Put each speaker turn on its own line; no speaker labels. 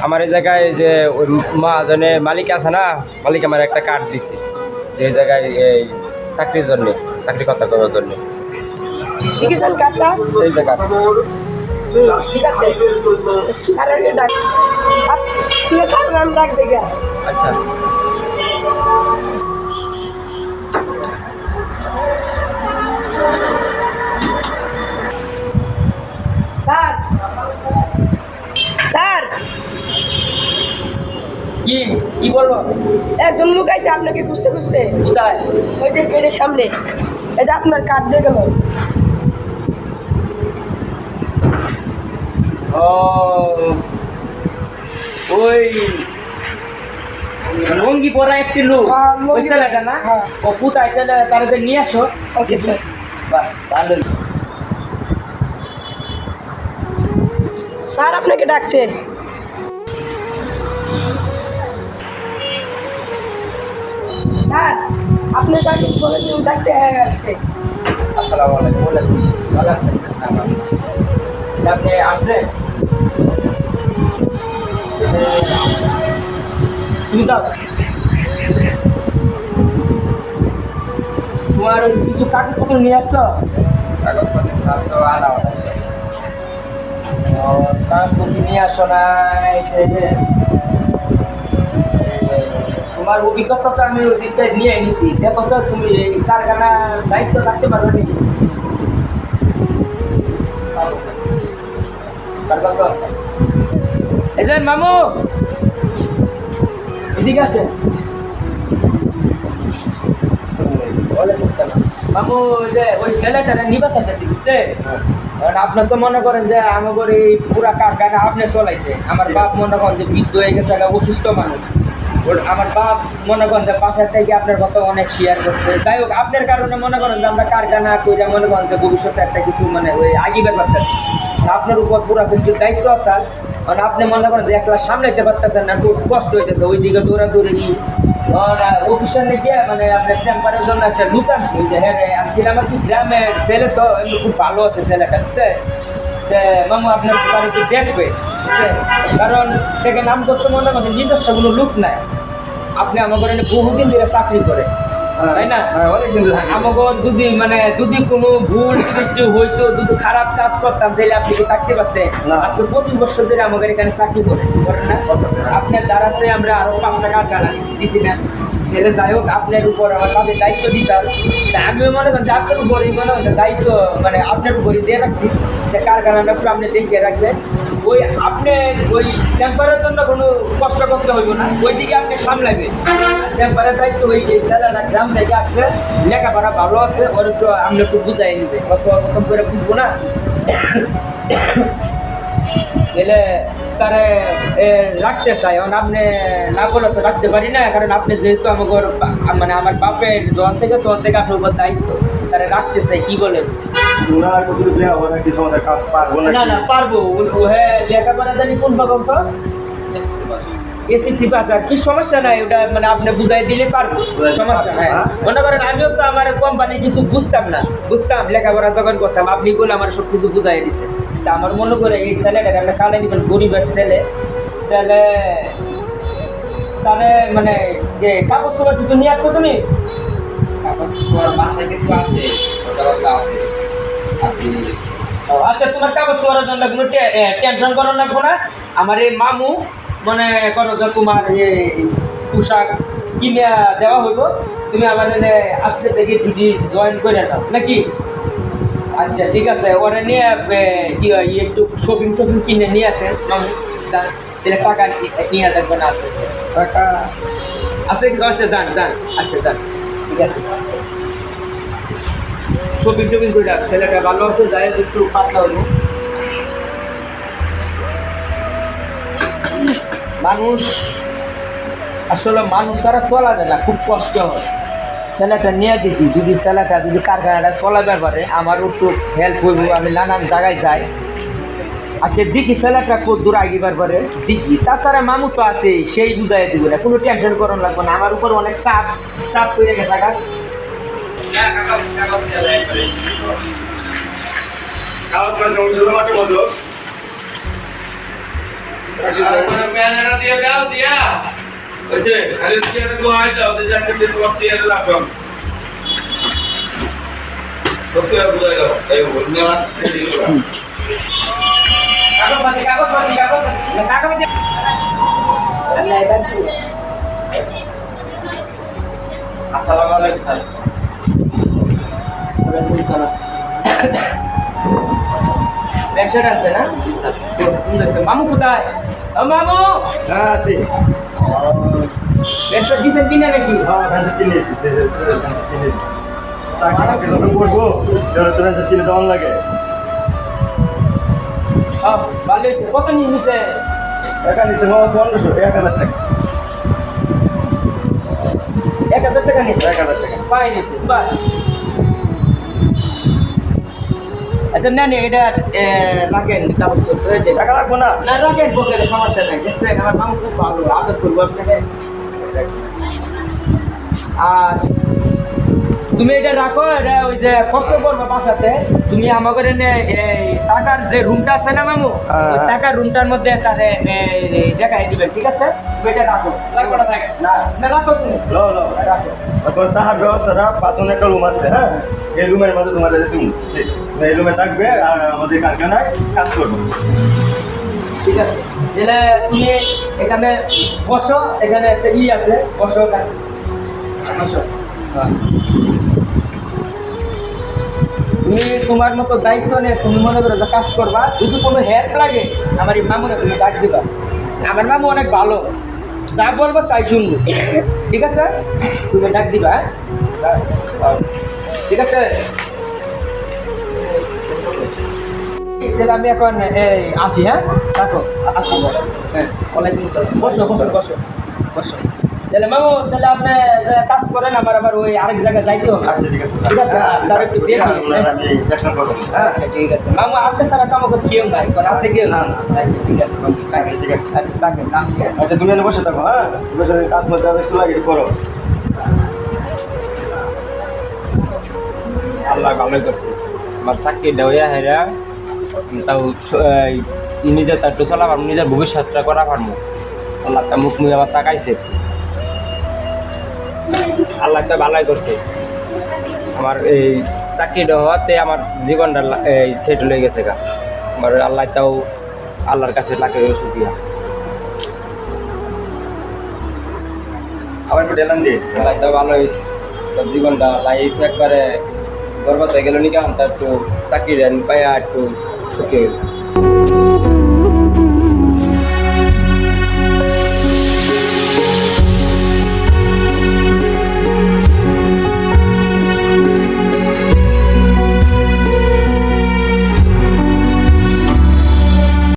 আমার এই জায়গায় যে ওই মহাজনে মালিক আছে না, মালিক আমার একটা কার্ড দিছে যে এই জায়গায় এই চাকরির জন্য, চাকরি কথা করার জন্য।
ঠিক আছে কার্ডটা,
এই যে কার্ড।
ঠিক আছে স্যারের ডাক, স্যার নাম ডাক দেখে।
আচ্ছা
স্যার, স্যার
কি কি বলবো?
একজন লোক আইছে আপনাকে খুঁজতে খুঁজতে।
কোথায়?
ওই যে গেটের সামনে। এটা আপনার কার্ড দিয়ে গেল।
ও ওই লঙ্গি পরা একটি লোক,
হ্যাঁ, লুঙ্গি
ওই ছেলেটা না?
হ্যাঁ।
ও কোথায়? তাহলে তাদের নিয়ে আসো।
Okay sir.
বাহ, ভালো।
স্যার আপনাকে ডাকছে। স্যার আপনি ডাকে বলেছেন, ডাকতে আসছে।
আসসালামু আলাইকুম। ভালো আছেন? আপনি আসছেন? তুমি যাও, তোমার ওই কিছু কাগজপত্র নিয়ে আসছো? কাগজপত্র সব তো আলাদা, কাগজপত্র নিয়ে আসো না? তোমার অভিজ্ঞতা আমি ওদিকটা নিয়ে এনেছি। দেখো স্যার, তুমি এই কারখানার দায়িত্ব রাখতে পারবে নাকি? এই যে মামু, এদিকে আসেন। ওয়ালাইকুম আসসালাম। মামু, ওই যে ওই ছেলেটা নিবা চাইতেছি, বুঝছে? কারণ আপনার তো মনে করেন যে আমাদের এই পুরা কারখানা আপনি চলাইছে। আমার বাপ মনে করেন যে বৃদ্ধ হয়ে গেছে, একটা অসুস্থ মানুষ। আমার বাপ মনে করেন যে বাসার থেকে আপনার কথা অনেক শেয়ার করছে। যাই হোক, আপনার কারণে মনে করেন যে আমরা কারখানা কইরা মনে করেন যে ভবিষ্যতে একটা কিছু মানে ওই আগিয়ে পারতেছি। আপনার উপর পুরো কিন্তু দায়িত্ব আছে। কারণ আপনি মনে করেন যে একলা সামলাইতে পারতেছেন না, খুব কষ্ট হইতেছে। ওইদিকে দৌড়াদৌড়ি অফিসার গিয়ে মানে আপনার চেম্বারের জন্য একটা লুক আনছি। যে হ্যাঁ আনছিলাম আর কি, গ্রামের ছেলে তো এমনি খুব ভালো আছে ছেলেটা, বুঝছে? যে মামু আপনার বাড়িতে দেখবে, বুঝছে? কারণ দেখেন নাম করতে মনে করেন নিজস্ব কোনো লুক নাই। আপনি আমাকে বহুদিন ধরে চাকরি করে, তাই না? আমাকে যদি কোনো ভুল সৃষ্টি হইতো, যদি খারাপ কাজ করতাম, তাহলে আপনি কি থাকতে পারতেন? আজকে 25 বছর ধরে আমাদের এখানে চাকরি করেন না? আপনার দ্বারাতে আমরা আরো 5 টাকা জানা দিছি না? তাহলে যাই হোক, আপনার উপর আমার কাছে দায়িত্ব দিতাম। আমিও মনে করেন যে আপনার উপরই মনে হয় দায়িত্ব, মানে আপনার উপরই দিয়ে রাখছি যে কারখানাটা পুরো আপনি দেখিয়ে রাখবেন। ওই আপনার ওই টেম্পারের জন্য কোনো কষ্ট করতে হইব না, ওইদিকে আপনি সামলাবেন। টেম্পারের দায়িত্ব ওই যে ছেলেরা গ্রাম থেকে আসছে, লেখাপড়া ভালো আছে, ওর একটু আপনি একটু বুঝাই নিবে, প্রথম করে বুঝবো না। গেলে তারে রাখতে চাই, কারণ আপনি না করলে তো রাখতে পারি না। কারণ আপনি যেহেতু আমাকে মানে আমার বাপের দোয়ান থেকে আপনার উপর দায়িত্ব, তারা রাখতে চাই। কি বলেন? না না, পারবো। হ্যাঁ, লেখাপড়া জানি কোন রকম তো এসএসসি পাস, আর কি সমস্যা নাই। ওটা মানে আপনি বুঝাই দিলে পারবো, সমস্যা নাই। মনে করেন আমিও তো আমার কোম্পানি কিছু বুঝতাম না, বুঝতাম লেখাপড়া যখন করতাম, আপনি বলে আমার সব কিছু বুঝাই দিছে। তা আমার মনে করে এই ছেলেটাকে একটা কালে নিবেন, গরিবের ছেলে, তাহলে তাহলে মানে যে কাগজ সময় কিছু নিয়ে আসছো তুমি?
বাসায় কিছু আছে, আছে।
আচ্ছা, তোমার কাগজ করার জন্য কোনো টেনশন করো না। আমার এই মামু মনে করো যে তোমার এই পোশাক কিনে দেওয়া হইব, তুমি আমার আজকে থেকে ডিউটি জয়েন করে দাও নাকি? আচ্ছা ঠিক আছে, ওরা নিয়ে কি হয় একটু শপিং কিনে নিয়ে আসে মামু, যান। টাকা নিয়ে দেখবে না, আছে টাকা আছে কি? আচ্ছা যান যান, আচ্ছা যান, ঠিক আছে। শপিং করে রাখ, ছেলেটা ভালো আছে, যাই একটু পাতলা হইব। মানুষ আসলে মানুষ ছাড়া চলা যায় না, খুব কষ্ট হয়। ছেলেটা নিয়ে দিদি, ছেলেটা যদি কারখানাটা চলাবার পারে আমার একটু হেল্প হইব। আমি নানান জায়গায় যাই, আচ্ছা দেখি ছেলেটা খুব দূর আগিবার পরে দেখি। তাছাড়া মামু তো আছে, সেই বুঝাই দিব না, কোনো টেনশন করুন লাগবে না। আমার উপর অনেক চাপ পড়ে গেছে।
প্যানেটা দিয়ে দাও দিয়া ওই যে খালি চেয়ারে গোয়াই দাও যে যাকে দিয়ে তোমার চেয়ারে রাখলাম সত্যি আর বুঝাই দাও তাই অন্য
আসসালামু আলাইকুম স্যার। ব্যবসাটা আছে না মামু কোথায়? ও মামু
হ্যাঁ আছি
ব্যবসা দিচ্ছেন কিনা নাকি?
হ্যাঁ ধানটা কিনে এসেছি চাকরি বাকরি যখন করবো ধানটা কিনে দেওয়ার লাগে
ভালো হয়েছে। কত নিয়ে নিছে?
টাকা নিচ্ছে 1500 1000 টাকা
1000 টাকা নিছে।
1000 টাকা
পাই নিছে বাস। আচ্ছা না না এটা রাখেন কাগজপত্র
টাকা লাগবো না
না রাখেন পকেটে সমস্যা নাই। দেখছেন আমার মামু খুব ভালো আদর করবো আপনাকে। আর তুমি এটা রাখো, এটা ওই যে কষ্ট করবো বাসাতে তুমি আমাকে এই টাকার যে রুমটা আছে না মামু, ওই টাকার রুমটার মধ্যে তারে দেখাই দিবেন, ঠিক আছে? তুমি এটা রাখো, রাখো না থাকে না না রাখো তুমি
লো লো
রাখো।
তোর তাহার ব্যবস্থাটা পাঁচজনের একটা রুম আছে হ্যাঁ এই রুমের মধ্যে তোমাদের দিন এই রুমে থাকবে আর আমাদের কারখানায় কাজ করবো
ঠিক আছে, তাহলে তুমি এখানে বসো, এখানে একটা আছে বসো, বসো। তুমি তোমার মতো দায়িত্ব নিয়ে তুমি মনে করো যে কাজ করবা, যদি কোনো হেল্প লাগে আমার এই মামুনে তুমি ডাক দিবা। আমার মামু অনেক ভালো, যা বলবো তাই শুনবো, ঠিক আছে? তুমি ডাক দিবা, হ্যাঁ? ঠিক আছে? তাহলে আমি এখন এই আসি, হ্যাঁ রাখো, আসি, হ্যাঁ ওয়ালাইকুম আসসালাম। বসো বসো বসো বসো। তাহলে মামু তাহলে আপনি যে কাজ করেন, আমার আবার ওই আরেক জায়গায় যাইতে হবে।
আচ্ছা ঠিক আছে
ঠিক আছে, আপনার একটু দেখি, হ্যাঁ?
আমি অ্যাকশন করবো
আচ্ছা ঠিক আছে মামু, আপনি সারা কাম করতে কেউ নাই, কারণ আছে কেউ না। আচ্ছা ঠিক আছে মামু,
আচ্ছা, ঠিক আছে।
আচ্ছা থাকেন, আসি, হ্যাঁ?
আচ্ছা তুমি এনে বসে থাকো হ্যাঁ বসে কাজ করতে হবে একটু লাগে করো
আল্লাহ ভালোই করছে, আমার চাকরি দেওয়া হেরা তাও নিজের তার একটু চলাবার, নিজের ভবিষ্যৎটা করা পারবো। আল্লাহ তা মুখ মুখ আবার তাকাইছে, আল্লাহ তা ভালোই করছে। আমার এই চাকরিটা হওয়াতে আমার জীবনটা এই সেট হয়ে গেছে গা। আমার আল্লাহ তাও আল্লাহর কাছে লাখে শুকরিয়া।
আবার একটু ডেলান দিয়ে
আল্লাহ তাও ভালো হয়েছে, তোর জীবনটা লাইফ একবারে বরবাদ হয়ে গেল নিকা, তার একটু চাকরি পাইয়া একটু সুখী হইল।